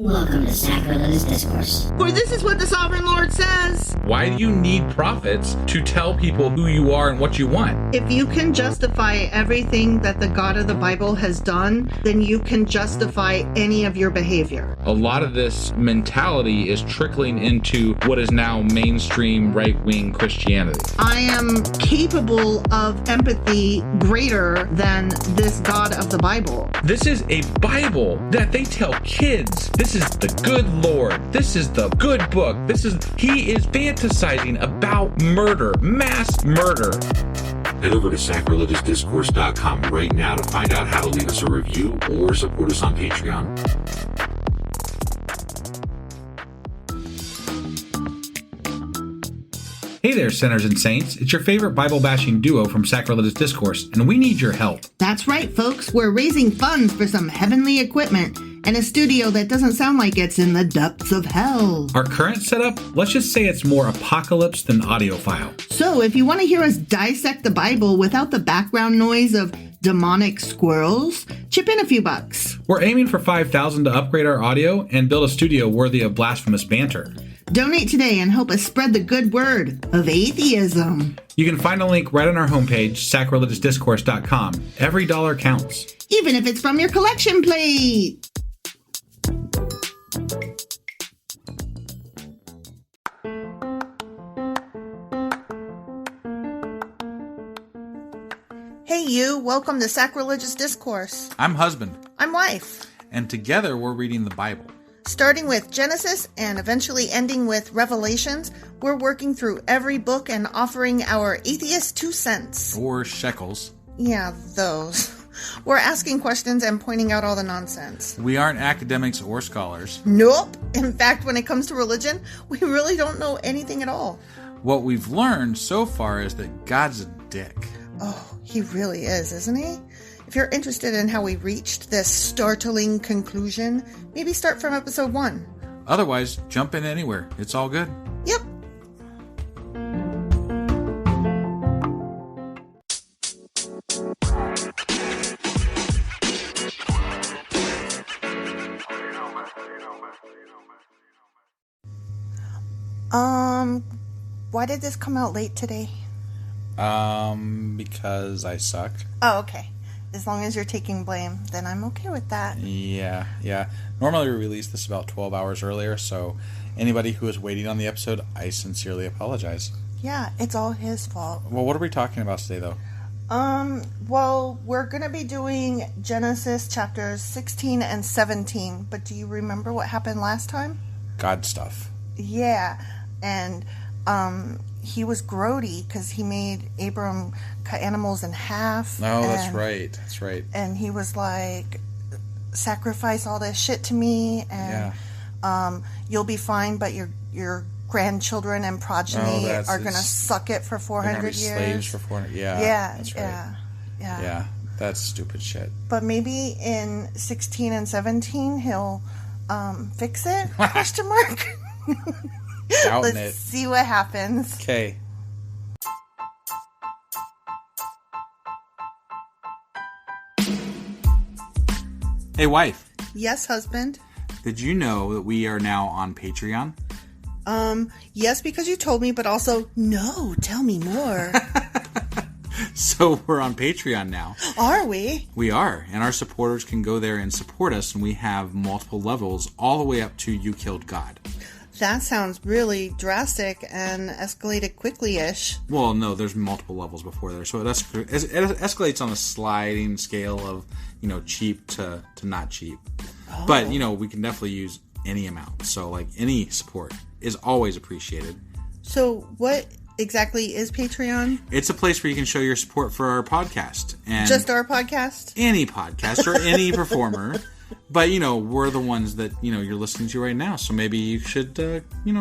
Welcome to Sacrilegious Discourse. For this is what the Sovereign Lord says. Why do you need prophets to tell people who you are and what you want? If you can justify everything that the God of the Bible has done, then you can justify any of your behavior. A lot of this mentality is trickling into what is now mainstream right-wing Christianity. I am capable of empathy greater than this God of the Bible. This is a Bible that they tell kids. This is the good Lord. This is the good book. He is fantasizing about murder, mass murder. Head over to sacrilegiousdiscourse.com right now to find out how to leave us a review or support us on Patreon. Hey there, sinners and saints. It's your favorite Bible-bashing duo from Sacrilegious Discourse, and we need your help. That's right, folks. We're raising funds for some heavenly equipment and a studio that doesn't sound like it's in the depths of hell. Our current setup, let's just say it's more apocalypse than audiophile. So if you want to hear us dissect the Bible without the background noise of demonic squirrels, chip in a few bucks. We're aiming for $5,000 to upgrade our audio and build a studio worthy of blasphemous banter. Donate today and help us spread the good word of atheism. You can find a link right on our homepage, sacrilegiousdiscourse.com. Every dollar counts. Even if it's from your collection plate. Hey you, welcome to Sacrilegious Discourse. I'm husband. I'm wife. And together we're reading the Bible. Starting with Genesis and eventually ending with Revelations, we're working through every book and offering our atheist 2 cents. Or shekels. Yeah, those. We're asking questions and pointing out all the nonsense. We aren't academics or scholars. Nope. In fact, when it comes to religion, we really don't know anything at all. What we've learned so far is that God's a dick. Oh, he really is, isn't he? If you're interested in how we reached this startling conclusion, maybe start from episode 1. Otherwise, jump in anywhere. It's all good. Yep. Why did this come out late today? Because I suck. Oh, okay. As long as you're taking blame, then I'm okay with that. Yeah. Normally we release this about 12 hours earlier, so anybody who is waiting on the episode, I sincerely apologize. Yeah, it's all his fault. Well, what are we talking about today, though? Well, we're going to be doing Genesis chapters 16 and 17, but do you remember what happened last time? God stuff. Yeah, and, he was grody because he made Abram cut animals in half. Oh, that's right. And he was like, sacrifice all this shit to me, and you'll be fine, but your grandchildren and progeny are going to suck it for 400 years. Slaves for 400. Yeah, that's right. Yeah, that's stupid shit. But maybe in 16 and 17 he'll fix it? Question mark. Let's see what happens. Okay. Hey, wife. Yes, husband. Did you know that we are now on Patreon? Yes, because you told me, but also, no, tell me more. So we're on Patreon now. Are we? We are, and our supporters can go there and support us, and we have multiple levels all the way up to You Killed God. That sounds really drastic and escalated quickly-ish. Well, no, there's multiple levels before there. So it escalates on a sliding scale of, cheap to not cheap. Oh. But, we can definitely use any amount. So, any support is always appreciated. So what exactly is Patreon? It's a place where you can show your support for our podcast. And just our podcast? Any podcast or any performer. But, we're the ones that, you're listening to right now. So maybe you should,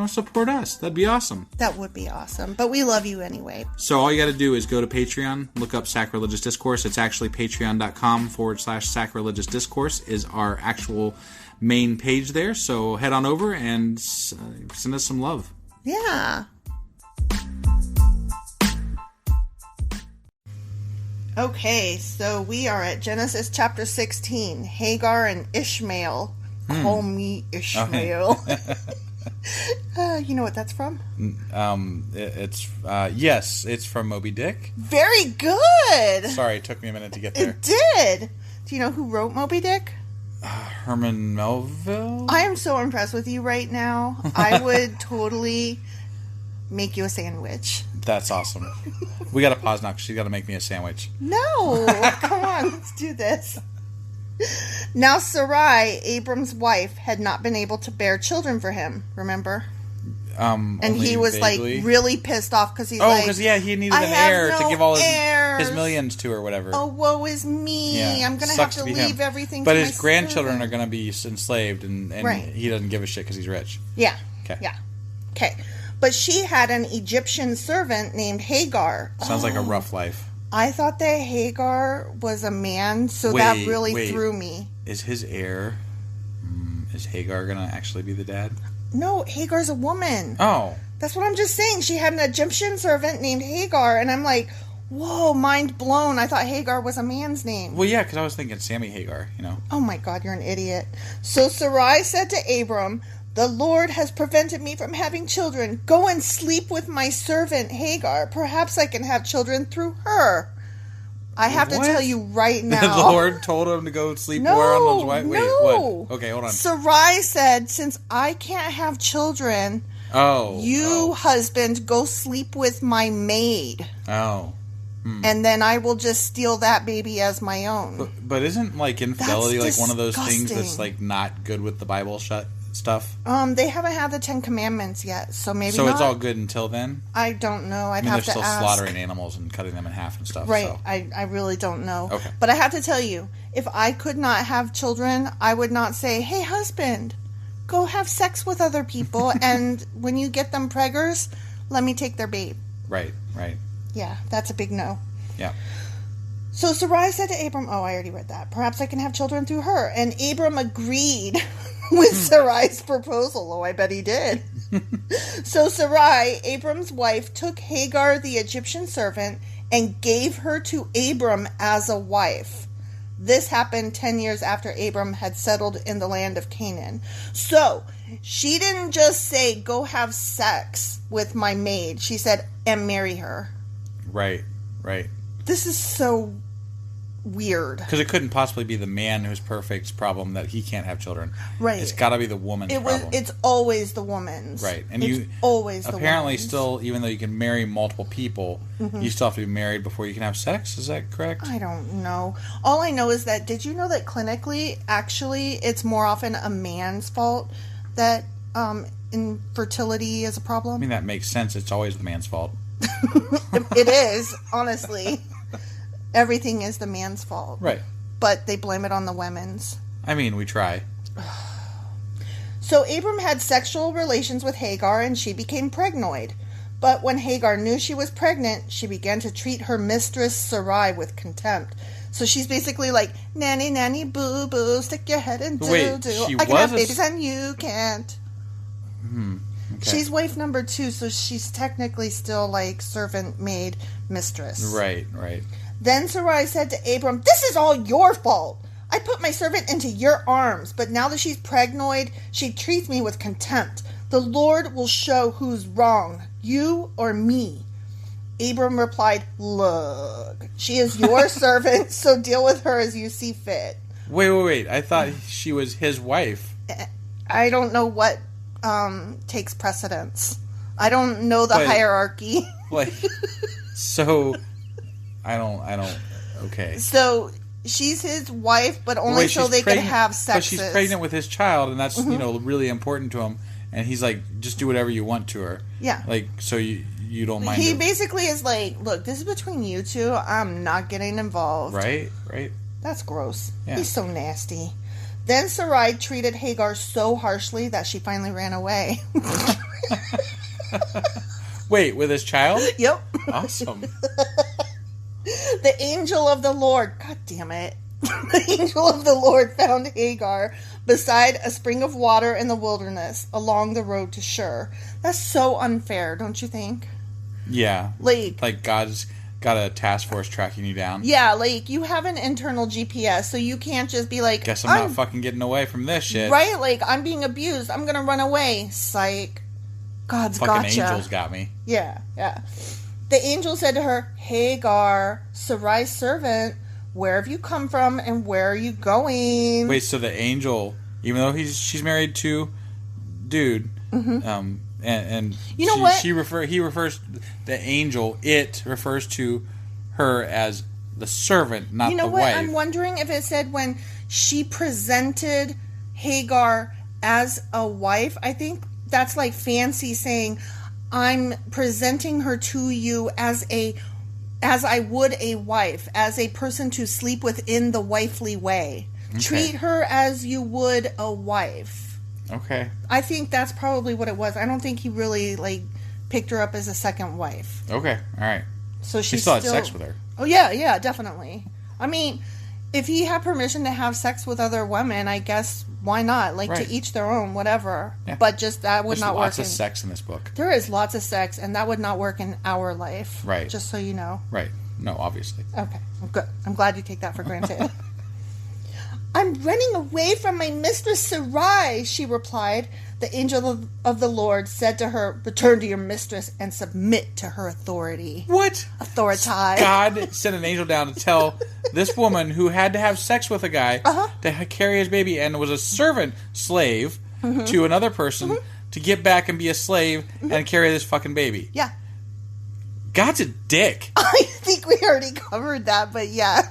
support us. That'd be awesome. That would be awesome. But we love you anyway. So all you got to do is go to Patreon, look up Sacrilegious Discourse. It's actually patreon.com/Sacrilegious Discourse is our actual main page there. So head on over and send us some love. Yeah. Okay, so we are at Genesis chapter 16, Hagar and Ishmael. Call me Ishmael. You know what that's from? It's from Moby Dick. Very good. Sorry, it took me a minute to get there. It did. Do you know who wrote Moby Dick? Herman Melville? I am so impressed with you right now. I would totally make you a sandwich. That's awesome. We got to pause now because she's got to make me a sandwich. No. Come on. Let's do this. Now Sarai, Abram's wife, had not been able to bear children for him. Remember? And he was vaguely. like really pissed off because he's because he needed an heir to give all his millions to or whatever. Oh, woe is me! Yeah. I'm gonna have to leave everything. But to his my grandchildren servant. are gonna be enslaved, and right. He doesn't give a shit because he's rich. Yeah. Okay. Yeah. Okay. But she had an Egyptian servant named Hagar. Sounds like a rough life. I thought that Hagar was a man, so that really threw me. Is his heir? Is Hagar gonna actually be the dad? No, Hagar's a woman. Oh. That's what I'm just saying. She had an Egyptian servant named Hagar, and I'm like, whoa, mind blown. I thought Hagar was a man's name. Well, yeah, because I was thinking Sammy Hagar, you know. Oh my God, you're an idiot. So Sarai said to Abram, the Lord has prevented me from having children. Go and sleep with my servant Hagar. Perhaps I can have children through her. I have to tell you right now. The Lord told him to go sleep around his wife? Wait, what? Okay, hold on. Sarai said, since I can't have children, husband, go sleep with my maid. Oh. And then I will just steal that baby as my own. But isn't, like, infidelity That's one of those things disgusting. that's, like, not good with the Bible stuff? They haven't had the 10 Commandments yet, so maybe So not. it's all good until then? I don't know. I'd have to ask. They're still slaughtering animals and cutting them in half and stuff. Right. So. I really don't know. Okay. But I have to tell you, if I could not have children, I would not say, hey, husband, go have sex with other people, and when you get them preggers, let me take their babe. Right. Yeah, that's a big no. Yeah. So Sarai said to Abram, I already read that. Perhaps I can have children through her. And Abram agreed with Sarai's proposal. Oh, I bet he did. So Sarai, Abram's wife, took Hagar, the Egyptian servant, and gave her to Abram as a wife. This happened 10 years after Abram had settled in the land of Canaan. So she didn't just say, go have sex with my maid. She said, and marry her. Right. This is so weird. Because it couldn't possibly be the man who's perfect's problem that he can't have children. Right. It's got to be the woman's problem. It's always the woman's. Right. And it's always the apparently woman's. still, even though you can marry multiple people, you still have to be married before you can have sex. Is that correct? I don't know. All I know is that, did you know that clinically, actually, it's more often a man's fault that infertility is a problem? I mean, that makes sense. It's always the man's fault. It is, honestly. Everything is the man's fault. Right. But they blame it on the women's. I mean, we try. So Abram had sexual relations with Hagar and she became pregnant. But when Hagar knew she was pregnant, she began to treat her mistress Sarai with contempt. So she's basically like, nanny, nanny, boo, boo, stick your head in doo-doo. I can have babies and you can't. Okay. She's wife number 2, so she's technically still like servant, maid, mistress. Right. Then Sarai said to Abram, this is all your fault. I put my servant into your arms, but now that she's pregnant, she treats me with contempt. The Lord will show who's wrong, you or me. Abram replied, look, she is your servant, so deal with her as you see fit. Wait. I thought she was his wife. I don't know what takes precedence. I don't know the hierarchy. Like, so, I don't, okay. So, she's his wife, but only so they can have sex. But she's pregnant with his child, and that's, really important to him. And he's like, just do whatever you want to her. Yeah. Like, so you don't mind He her. basically is like, look, this is between you two. I'm not getting involved. Right. That's gross. Yeah. He's so nasty. Then Sarai treated Hagar so harshly that she finally ran away. Wait, with his child? Yep. Awesome. The angel of the Lord, God damn it. The angel of the Lord found Hagar beside a spring of water in the wilderness along the road to Shur. That's so unfair, don't you think? Yeah. Like God's got a task force tracking you down. Yeah, like, you have an internal GPS, so you can't just be like... Guess I'm not fucking getting away from this shit. Right? Like, I'm being abused. I'm gonna run away. Psych. God's fucking gotcha. angels got me. Yeah. The angel said to her, Hagar, Sarai's servant, where have you come from and where are you going? Wait, so the angel, even though she's married to dude, and you know what? he refers the angel. It refers to her as the servant, not the wife. You know what? I'm wondering if it said when she presented Hagar as a wife. I think that's like fancy saying, I'm presenting her to you as I would a wife, as a person to sleep within the wifely way. Okay. Treat her as you would a wife. Okay. I think that's probably what it was. I don't think he really, like, picked her up as a second wife. Okay, all right. So he still had sex with her. Oh, yeah, definitely. I mean, if he had permission to have sex with other women, I guess, why not? Like, right. To each their own, whatever. Yeah. But just that would not work. There's lots of sex in this book. There is lots of sex, and that would not work in our life. Right. Just so you know. Right. No, obviously. Okay, good. I'm glad you take that for granted. I'm running away from my mistress Sarai, she replied. The angel of the Lord said to her, return to your mistress and submit to her authority. What? Authority. God sent an angel down to tell this woman who had to have sex with a guy to carry his baby and was a servant slave to another person to get back and be a slave and carry this fucking baby. Yeah. God's a dick. I think we already covered that, but yeah.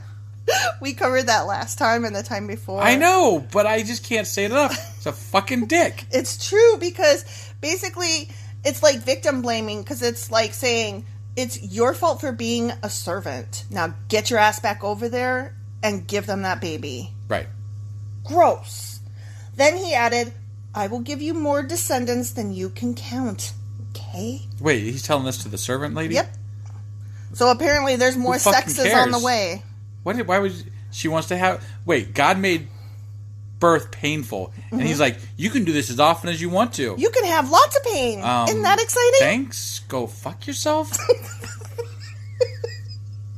We covered that last time and the time before. I know, but I just can't say it enough. It's a fucking dick. It's true, because basically it's like victim blaming, because it's like saying it's your fault for being a servant. Now get your ass back over there and give them that baby. Right. Gross. Then he added, I will give you more descendants than you can count. Okay? Wait, he's telling this to the servant lady? Yep. So apparently there's more sexes on the way. Why would she wants to have... Wait, God made birth painful. And he's like, you can do this as often as you want to. You can have lots of pain. Isn't that exciting? Thanks. Go fuck yourself. And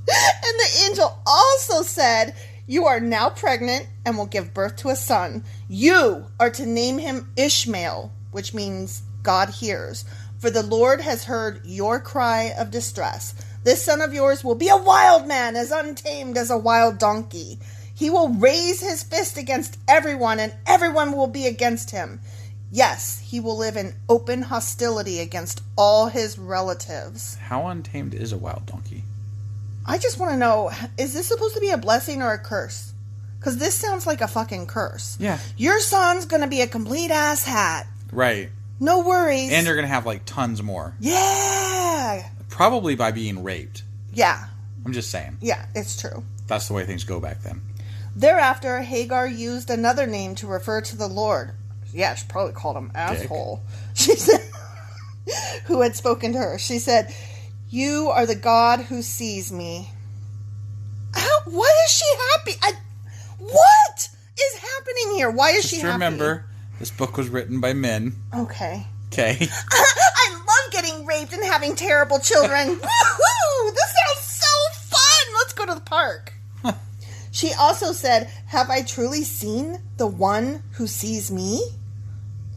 the angel also said, you are now pregnant and will give birth to a son. You are to name him Ishmael, which means God hears. For the Lord has heard your cry of distress. This son of yours will be a wild man, as untamed as a wild donkey. He will raise his fist against everyone, and everyone will be against him. Yes, he will live in open hostility against all his relatives. How untamed is a wild donkey? I just want to know, is this supposed to be a blessing or a curse? Because this sounds like a fucking curse. Yeah. Your son's going to be a complete ass hat. Right. No worries. And you're going to have, like, tons more. Yeah. Probably by being raped. Yeah. I'm just saying. Yeah, it's true. That's the way things go back then. Thereafter, Hagar used another name to refer to the Lord. Yeah, she probably called him asshole. She said, who had spoken to her. She said, you are the God who sees me. Why is she happy? What is happening here? Why is she happy? Remember, this book was written by men. Okay. I love getting raped and having terrible children. Woohoo! This sounds so fun! Let's go to the park. She also said, have I truly seen the one who sees me?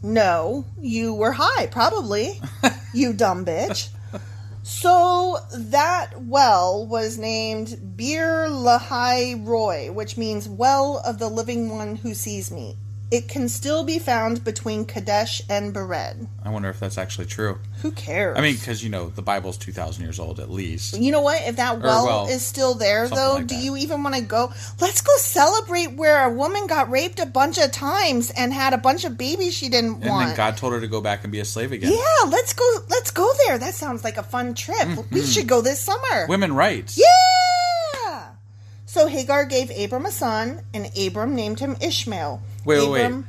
No, you were high, probably. You dumb bitch. So that well was named Bir Lahai Roy, which means well of the living one who sees me. It can still be found between Kadesh and Bered. I wonder if that's actually true. Who cares? I mean, because, the Bible's 2,000 years old at least. You know what? If that well is still there, though, like do you even want to go? Let's go celebrate where a woman got raped a bunch of times and had a bunch of babies she didn't want. And then God told her to go back and be a slave again. Yeah, let's go there. That sounds like a fun trip. Mm-hmm. We should go this summer. Women rights. Yeah! So Hagar gave Abram a son, and Abram named him Ishmael. Wait.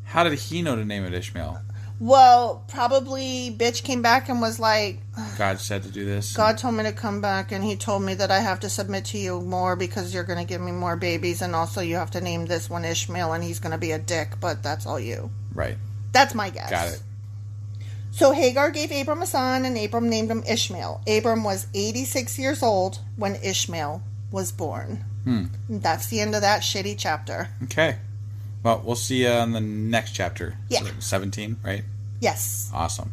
How did he know to name it Ishmael? Well, probably bitch came back and was like... God said to do this? God told me to come back, and he told me that I have to submit to you more because you're going to give me more babies, and also you have to name this one Ishmael, and he's going to be a dick, but that's all you. Right. That's my guess. Got it. So Hagar gave Abram a son, and Abram named him Ishmael. Abram was 86 years old when Ishmael was born. That's the end of that shitty chapter. Okay. Well, we'll see you in the next chapter. Yeah. So 17, right? Yes. Awesome.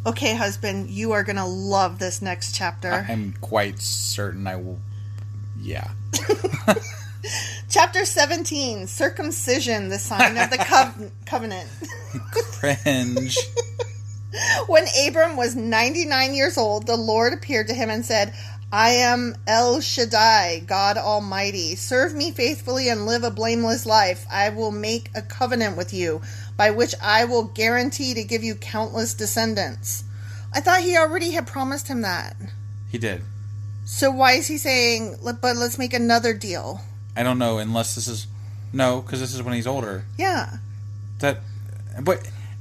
Okay, husband, you are going to love this next chapter. I'm quite certain I will. Yeah. Chapter 17, Circumcision, the sign of the covenant. Cringe. When Abram was 99 years old, the Lord appeared to him and said, I am El Shaddai, God Almighty. Serve me faithfully and live a blameless life. I will make a covenant with you, by which I will guarantee to give you countless descendants. I thought he already had promised him that. He did. So why is he saying, but let's make another deal? I don't know, unless this is... No, because this is when he's older. Yeah.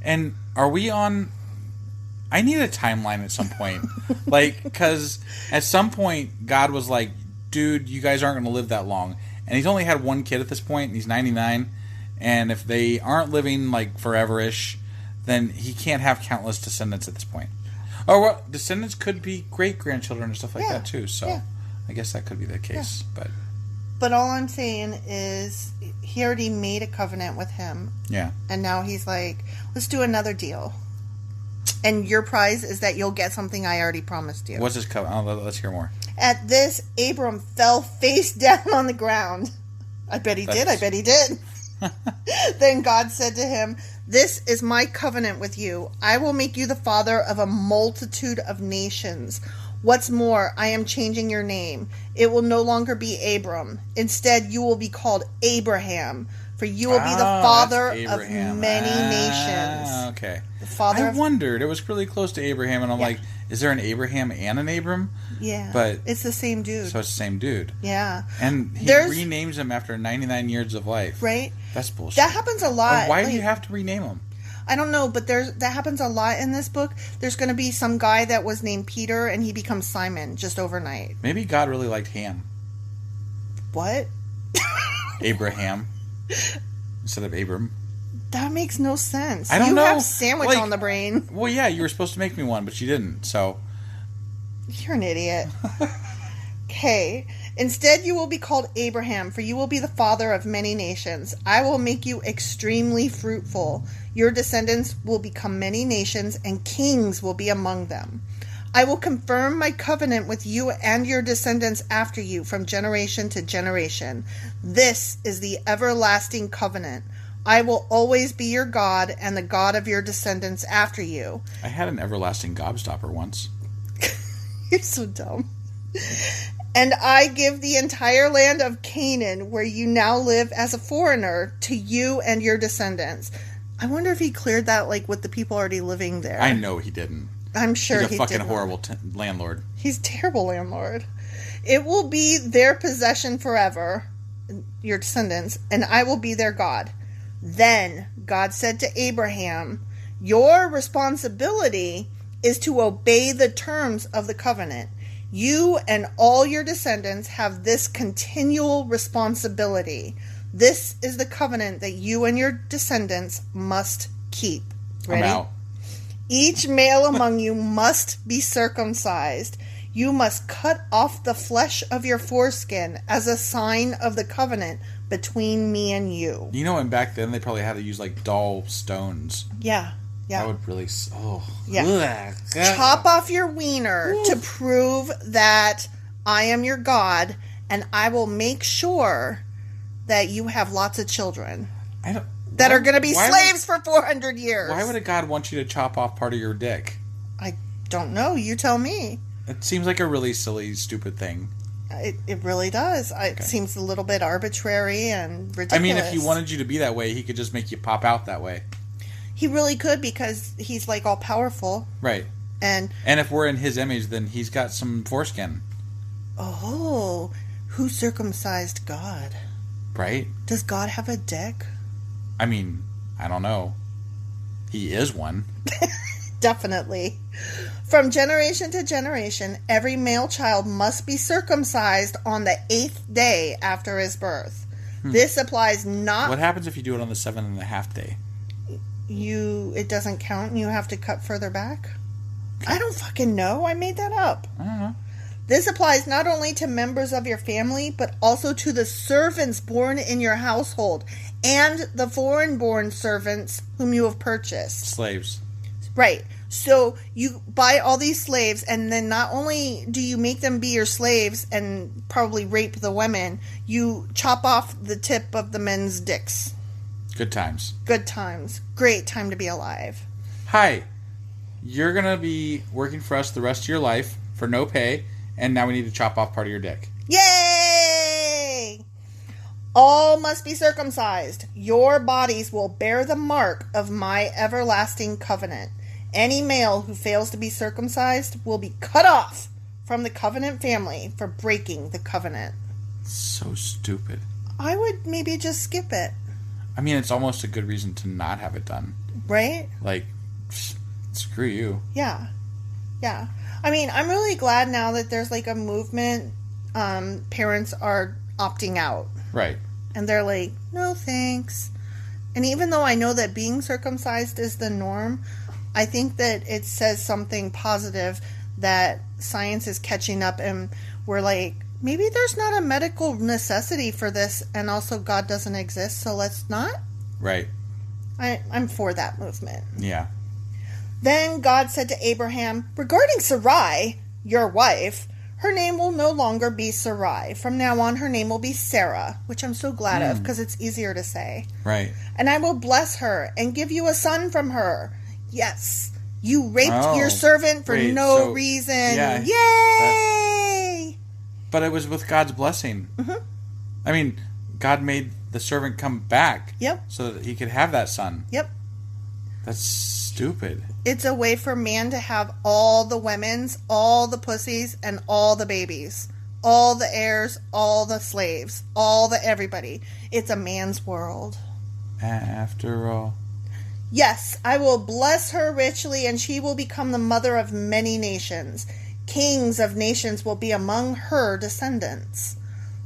And are we on... I need a timeline at some point. Because at some point, God was like, dude, you guys aren't going to live that long. And he's only had one kid at this point, and he's 99. And if they aren't living, forever-ish, then he can't have countless descendants at this point. Or what? Descendants could be great-grandchildren and stuff like that, too. So I guess that could be the case. Yeah. But all I'm saying is he already made a covenant with him. Yeah. And now he's like, let's do another deal. And your prize is that you'll get something I already promised you. What's his covenant? Oh, let's hear more. At this, Abram fell face down on the ground. I bet he did. Then God said to him, this is my covenant with you. I will make you the father of a multitude of nations. What's more, I am changing your name. It will no longer be Abram. Instead, you will be called Abraham, for you will be the father of many nations. Okay. The father. I wondered. It was really close to Abraham, and I'm like, is there an Abraham and an Abram? Yeah. But it's the same dude. So it's the same dude. Yeah. And he renames him after 99 years of life. Right. That's bullshit. That happens a lot. Why do you have to rename him? I don't know, but that happens a lot in this book. There's going to be some guy that was named Peter, and he becomes Simon just overnight. Maybe God really liked Ham. What? Abraham instead of Abram. That makes no sense. I don't know. You have sandwich on the brain. Well, yeah, you were supposed to make me one, but you didn't, so... You're an idiot. Okay. Instead, you will be called Abraham, for you will be the father of many nations. I will make you extremely fruitful. Your descendants will become many nations, and kings will be among them. I will confirm my covenant with you and your descendants after you from generation to generation. This is the everlasting covenant. I will always be your God and the God of your descendants after you. I had an everlasting gobstopper once. You're so dumb. And I give the entire land of Canaan, where you now live as a foreigner, to you and your descendants. I wonder if he cleared that with the people already living there. I know he didn't. I'm sure he did. He's a fucking horrible landlord. He's a terrible landlord. It will be their possession forever, your descendants, and I will be their God. Then God said to Abraham, your responsibility is to obey the terms of the covenant. You and all your descendants have this continual responsibility. This is the covenant that you and your descendants must keep. Ready? I'm out. Each male among you must be circumcised. You must cut off the flesh of your foreskin as a sign of the covenant between me and you. You know, and back then they probably had to use doll stones. Yeah. Yeah. That would really... Oh. Yeah. Chop off your wiener to prove that I am your God, and I will make sure that you have lots of children that are going to be slaves for 400 years. Why would a God want you to chop off part of your dick? I don't know. You tell me. It seems like a really silly, stupid thing. It really does. It seems a little bit arbitrary and ridiculous. I mean, if he wanted you to be that way, he could just make you pop out that way. He really could, because he's all powerful. Right. And if we're in his image, then he's got some foreskin. Oh, who circumcised God? Right. Does God have a dick? I mean, I don't know. He is one. Definitely. From generation to generation, every male child must be circumcised on the 8th day after his birth. This applies not... What happens if you do it on the 7.5 day? It doesn't count and you have to cut further back? I don't fucking know. I made that up. I don't know. This applies not only to members of your family, but also to the servants born in your household and the foreign-born servants whom you have purchased. Slaves. Right. So you buy all these slaves, and then not only do you make them be your slaves and probably rape the women, you chop off the tip of the men's dicks. Good times. Good times. Great time to be alive. Hi. You're going to be working for us the rest of your life for no pay, and now we need to chop off part of your dick. Yay! All must be circumcised. Your bodies will bear the mark of my everlasting covenant. Any male who fails to be circumcised will be cut off from the covenant family for breaking the covenant. So stupid. I would maybe just skip it. I mean, it's almost a good reason to not have it done. Right? Like, screw you. Yeah. Yeah. I mean, I'm really glad now that there's like a movement. Parents are opting out. Right. And they're like, no thanks. And even though I know that being circumcised is the norm, I think that it says something positive that science is catching up and we're like, maybe there's not a medical necessity for this and also God doesn't exist, so let's not. Right. I'm for that movement. Yeah. Then God said to Abraham, regarding Sarai, your wife, her name will no longer be Sarai. From now on, her name will be Sarah, which I'm so glad of because it's easier to say. Right. And I will bless her and give you a son from her. Yes, you raped your servant for no reason. Yeah, yay! But it was with God's blessing. Mm-hmm. I mean, God made the servant come back. Yep. So that he could have that son. Yep. That's stupid. It's a way for man to have all the women's, all the pussies, and all the babies. All the heirs, all the slaves, all the everybody. It's a man's world. After all. Yes, I will bless her richly, and she will become the mother of many nations. Kings of nations will be among her descendants.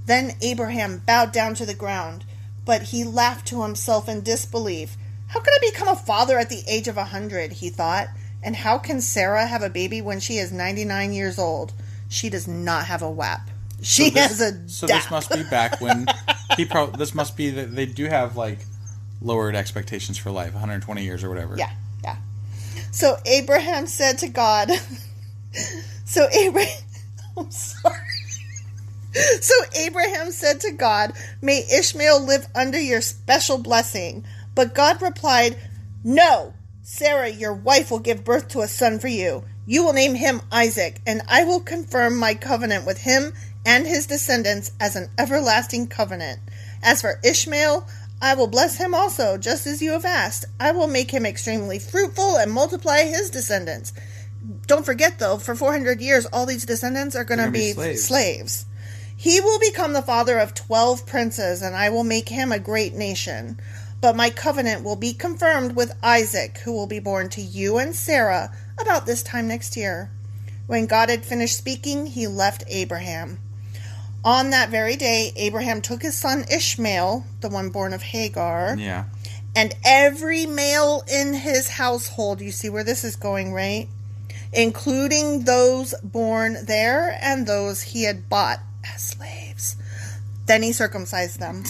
Then Abraham bowed down to the ground, but he laughed to himself in disbelief. How can I become a father at the age of 100, he thought, and how can Sarah have a baby when she is 99 years old? She does not have a WAP. She has a DAP. So this must be back when this must be that they do have like lowered expectations for life, 120 years or whatever. Yeah. So Abraham said to God, I'm sorry. So Abraham said to God, may Ishmael live under your special blessing. But God replied, no, Sarah, your wife, will give birth to a son for you. You will name him Isaac, and I will confirm my covenant with him and his descendants as an everlasting covenant. As for Ishmael, I will bless him also, just as you have asked. I will make him extremely fruitful and multiply his descendants. Don't forget, though, for 400 years, all these descendants are going to be slaves. He will become the father of 12 princes, and I will make him a great nation. But my covenant will be confirmed with Isaac, who will be born to you and Sarah about this time next year. When God had finished speaking, he left Abraham. On that very day, Abraham took his son Ishmael, the one born of Hagar, and every male in his household, you see where this is going, right? Including those born there and those he had bought as slaves. Then he circumcised them.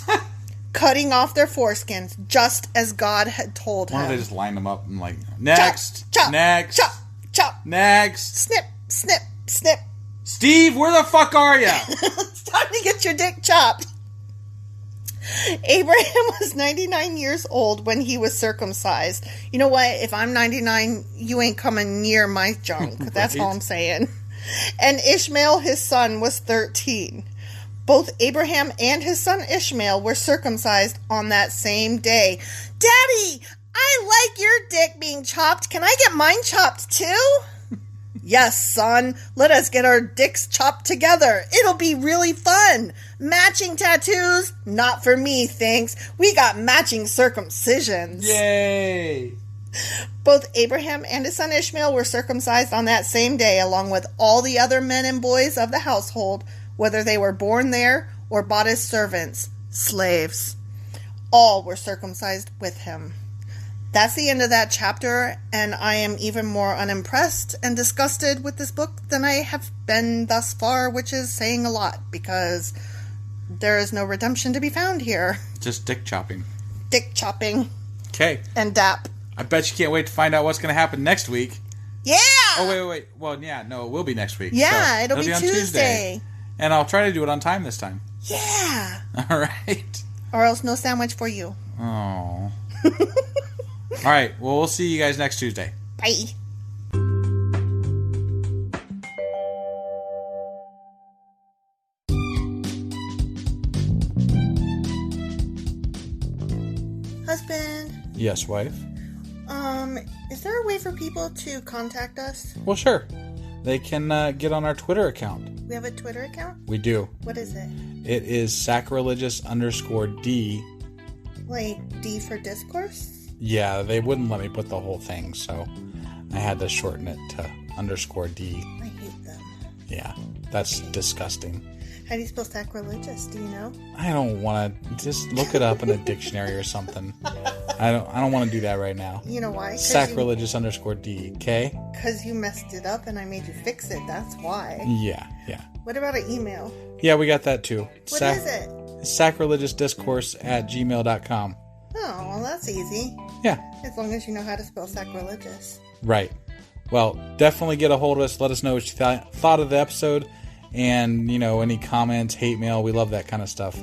Cutting off their foreskins, just as God had told him. Why don't they just line them up and like, next, chop, next, chop, chop, next. Snip, snip, snip. Steve, where the fuck are you? It's time to get your dick chopped. Abraham was 99 years old when he was circumcised. You know what? If I'm 99, you ain't coming near my junk. That's all I'm saying. And Ishmael, his son, was 13. Both Abraham and his son Ishmael were circumcised on that same day. Daddy, I like your dick being chopped. Can I get mine chopped too? Yes, son. Let us get our dicks chopped together. It'll be really fun. Matching tattoos? Not for me, thanks. We got matching circumcisions. Yay! Both Abraham and his son Ishmael were circumcised on that same day, along with all the other men and boys of the household, whether they were born there or bought as servants. slaves. All were circumcised with him. That's the end of that chapter, and I am even more unimpressed and disgusted with this book than I have been thus far, which is saying a lot, because there is no redemption to be found here. Just dick chopping. Dick chopping. Okay. And dap. I bet you can't wait to find out what's going to happen next week. Yeah! Oh, wait. Well, yeah, no, it will be next week. Yeah, so it'll be on Tuesday. And I'll try to do it on time this time. Yeah! All right. Or else no sandwich for you. Oh. All right. Well, we'll see you guys next Tuesday. Bye. Husband. Yes, wife. Is there a way for people to contact us? Well, sure. They can get on our Twitter account. We have a Twitter account? We do. What is it? It is sacrilegious_D. Like D for discourse? Yeah, they wouldn't let me put the whole thing, so I had to shorten it to _D. I hate them. Yeah, that's disgusting. How do you spell sacrilegious? Do you know? I don't want to. Just look it up in a dictionary or something. I don't want to do that right now. You know why? Sacrilegious_D. Okay? Because you messed it up and I made you fix it. That's why. Yeah. What about an email? Yeah, we got that too. What is it? Sacrilegiousdiscourse@gmail.com. Oh, well, that's easy. Yeah. As long as you know how to spell sacrilegious. Right. Well, definitely get a hold of us. Let us know what you thought of the episode. And, any comments, hate mail. We love that kind of stuff.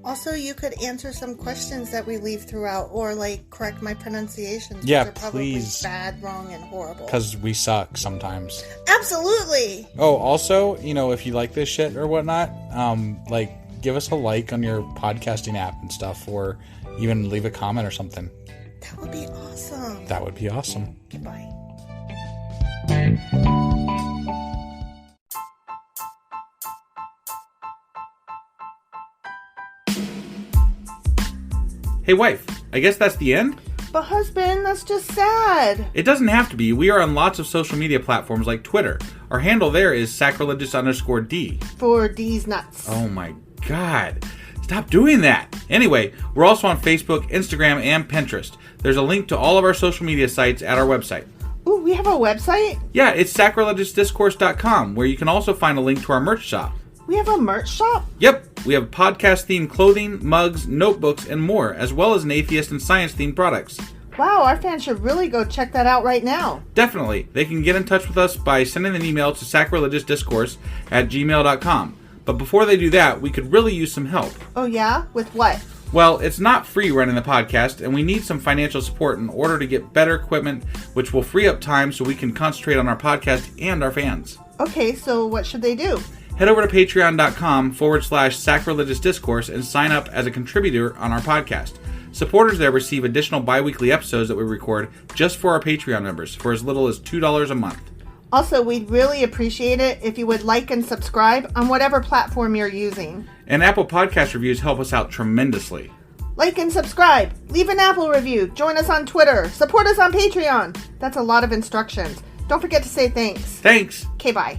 Also, you could answer some questions that we leave throughout, or correct my pronunciations. Yeah, which are probably please. Bad, wrong, and horrible. Because we suck sometimes. Absolutely. Oh, also, if you like this shit or whatnot, give us a like on your podcasting app and stuff, or even leave a comment or something. That would be awesome. That would be awesome. Goodbye. Hey, wife, I guess that's the end? But husband, that's just sad. It doesn't have to be. We are on lots of social media platforms like Twitter. Our handle there is sacrilegious_D. For D's nuts. Oh my God. Stop doing that. Anyway, we're also on Facebook, Instagram, and Pinterest. There's a link to all of our social media sites at our website. Ooh, we have a website? Yeah, it's sacrilegiousdiscourse.com, where you can also find a link to our merch shop. We have a merch shop? Yep, we have podcast-themed clothing, mugs, notebooks, and more, as well as an atheist and science-themed products. Wow, our fans should really go check that out right now. Definitely. They can get in touch with us by sending an email to sacrilegiousdiscourse@gmail.com. But before they do that, we could really use some help. Oh yeah? With what? Well, it's not free running the podcast, and we need some financial support in order to get better equipment, which will free up time so we can concentrate on our podcast and our fans. Okay, so what should they do? Head over to patreon.com/sacrilegiousdiscourse and sign up as a contributor on our podcast. Supporters there receive additional bi-weekly episodes that we record just for our Patreon members for as little as $2 a month. Also, we'd really appreciate it if you would like and subscribe on whatever platform you're using. And Apple Podcast reviews help us out tremendously. Like and subscribe. Leave an Apple review. Join us on Twitter. Support us on Patreon. That's a lot of instructions. Don't forget to say thanks. Thanks. Okay, bye.